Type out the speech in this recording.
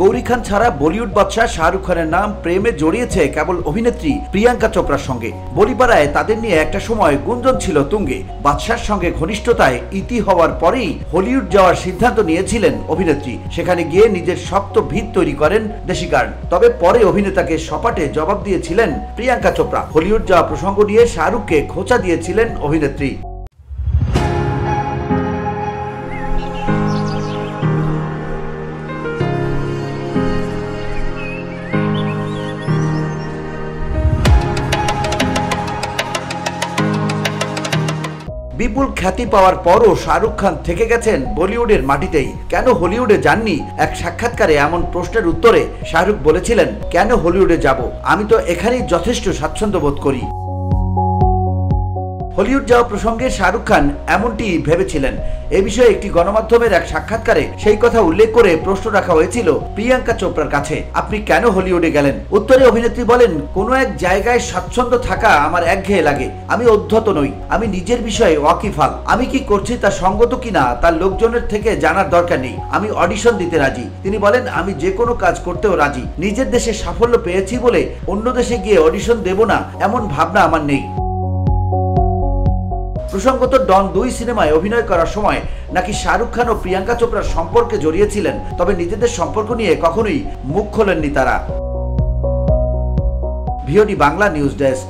গৌরী খান ছাড়া বলিউড বাদশাহ শাহরুখ খানের নাম প্রেমে জড়িয়েছে কেবল অভিনেত্রী প্রিয়াঙ্কা চোপড়ার সঙ্গে। বলিপাড়ায় তাদের নিয়ে একটা সময় গুঞ্জন ছিল তুঙ্গে। বাদশার সঙ্গে ঘনিষ্ঠতায় ইতি হওয়ার পরেই হলিউড যাওয়ার সিদ্ধান্ত নিয়েছিলেন অভিনেত্রী। সেখানে গিয়ে নিজের শক্ত ভিত তৈরি করেন দেশি গার্ড। তবে পরে অভিনেতাকে সপাটে জবাব দিয়েছিলেন প্রিয়াঙ্কা চোপড়া। হলিউড যাওয়া প্রসঙ্গ নিয়ে শাহরুখকে খোঁচা দিয়েছিলেন অভিনেত্রী। বিপুল খ্যাতি পাওয়ার পরও শাহরুখ খান থেকে গেছেন বলিউডের মাটিতেই। কেন হলিউডে যাননি? এক সাক্ষাৎকারে এমন প্রশ্নের উত্তরে শাহরুখ বলেছিলেন, কেন হলিউডে যাব, আমি তো এখানেই যথেষ্ট স্বাচ্ছন্দ্য বোধ করি। হলিউড যাওয়া প্রসঙ্গে শাহরুখ খান এমনটি ভেবেছিলেন। এ বিষয়ে একটি গণমাধ্যমের এক সাক্ষাৎকারে সেই কথা উল্লেখ করে প্রশ্ন রাখা হয়েছিল প্রিয়াঙ্কা চোপড়ার কাছে, আপনি কেন হলিউডে গেলেন? উত্তরে অভিনেত্রী বলেন, কোনো এক জায়গায় স্বাচ্ছন্দ্য থাকা আমার একঘেয়ে লাগে। আমি অধ্যত নই, আমি নিজের বিষয়ে ওয়াকিফাল। আমি কি করছি তা সঙ্গত কিনা তার লোকজনের থেকে জানার দরকার নেই। আমি অডিশন দিতে রাজি। তিনি বলেন, আমি যে কোনো কাজ করতেও রাজি। নিজের দেশে সাফল্য পেয়েছি বলে অন্য দেশে গিয়ে অডিশন দেব না এমন ভাবনা আমার নেই। প্রসঙ্গত, ডন 2 সিনেমায় অভিনয় করার সময় নাকি শাহরুখ খান ও প্রিয়াঙ্কা চোপড়ার সম্পর্কে জড়িয়েছিলেন, তবে নিজেদের সম্পর্ক নিয়ে কখনোই মুখ খোলেননি তারা। VOD Bangla news desk.